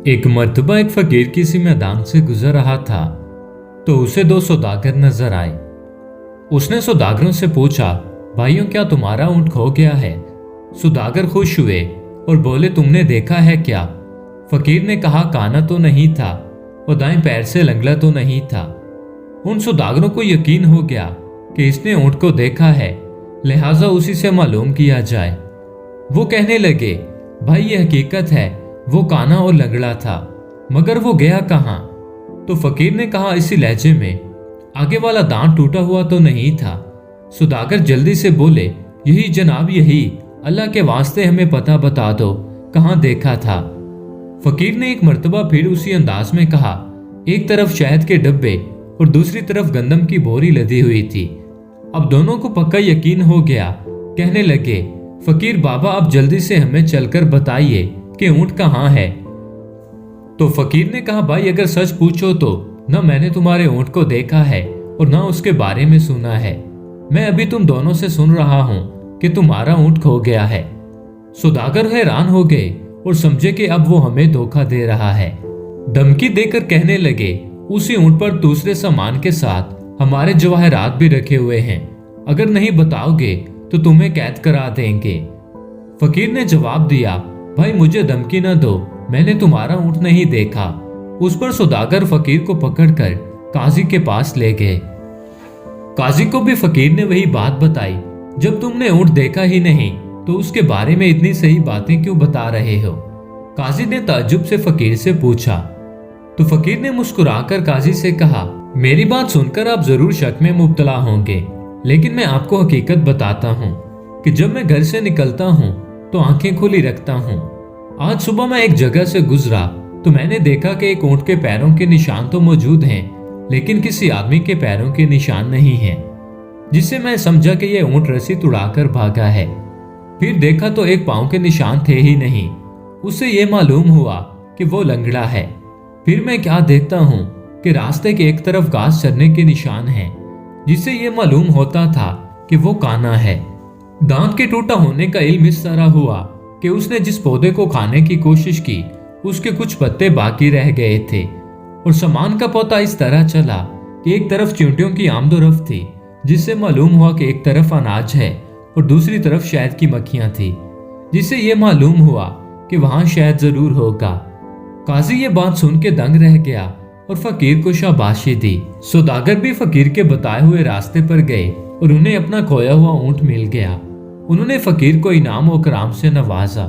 एक मर्तबा एक फकीर किसी मैदान से गुजर रहा था तो उसे दो सौदागर नजर आए। उसने सौदागरों से पूछा, भाइयों क्या तुम्हारा ऊंट खो गया है? सौदागर खुश हुए और बोले, तुमने देखा है क्या? फकीर ने कहा, काना तो नहीं था और दाएं पैर से लंगड़ा तो नहीं था। उन सौदागरों को यकीन हो गया कि इसने ऊंट को देखा है, लिहाजा उसी से मालूम किया जाए। वो कहने लगे, भाई ये हकीकत है, वो काना और लंगड़ा था, मगर वो गया कहाँ? तो फकीर ने कहा इसी लहजे में, आगे वाला दांत टूटा हुआ तो नहीं था। सौदागर जल्दी से बोले, यही जनाब यही, अल्लाह के वास्ते हमें पता बता दो, कहाँ देखा था? फकीर ने एक मर्तबा फिर उसी अंदाज में कहा, एक तरफ शहद के डब्बे और दूसरी तरफ गंदम की बोरी लदी हुई थी। अब दोनों को पक्का यकीन हो गया। कहने लगे, फकीर बाबा अब जल्दी से हमें चलकर बताइए कि ऊंट कहाँ है। तो फकीर ने कहा, भाई अगर सच पूछो तो न मैंने तुम्हारे ऊंट को देखा है और न उसके बारे में सुना है। मैं अभी तुम दोनों से सुन रहा हूं कि तुम्हारा ऊंट खो गया है। सौदागर हैरान हो गए और समझे कि अब वो हमें धोखा दे रहा है। धमकी देकर कहने लगे, उसी ऊंट पर दूसरे सामान के साथ हमारे जवाहरात भी रखे हुए हैं, अगर नहीं बताओगे तो तुम्हें कैद करा देंगे। फकीर ने जवाब दिया, भाई मुझे धमकी न दो, मैंने तुम्हारा ऊंट नहीं देखा। उस पर सौदागर फकीर को पकड़कर काजी के पास ले गए। काजी को भी फकीर ने वही बात बताई, जब तुमने ऊंट देखा ही नहीं तो उसके बारे में इतनी सही बातें क्यों बता रहे हो? काजी ने ताज्जुब से फकीर से पूछा। तो फकीर ने मुस्कुराकर काजी से कहा, मेरी बात सुनकर आप जरूर शक में मुब्तला होंगे, लेकिन मैं आपको हकीकत बताता हूँ कि जब मैं घर से निकलता हूँ तो आंखें खुली रखता हूँ। आज सुबह मैं एक जगह से गुजरा तो मैंने देखा कि एक ऊंट के पैरों के निशान तो मौजूद हैं, लेकिन किसी आदमी के पैरों के निशान नहीं हैं, जिससे मैं समझा कि यह ऊंट रस्सी तुड़ाकर भागा है। फिर देखा तो एक पांव के निशान थे ही नहीं। उससे यह मालूम हुआ कि वो लंगड़ा है। फिर मैं क्या देखता हूँ कि रास्ते के एक तरफ घास चरने के निशान हैं, जिससे यह मालूम होता था कि वो काना है। दांत के टूटा होने का इल्म इस तरह हुआ कि उसने जिस पौधे को खाने की कोशिश की उसके कुछ पत्ते बाकी रह गए थे, और सामान का पता इस तरह चला कि एक तरफ चींटियों की आमदोरफ्त थी, जिससे मालूम हुआ कि एक तरफ अनाज है और दूसरी तरफ शहद की मक्खियां थी, जिससे यह मालूम हुआ कि वहां शहद जरूर होगा। काजी ये बात सुन के दंग रह गया और फकीर को शाबाशी दी। सौदागर भी फकीर के बताए हुए रास्ते पर गए और उन्हें अपना खोया हुआ ऊंट मिल गया। उन्होंने फकीर को इनाम और कराम से नवाजा।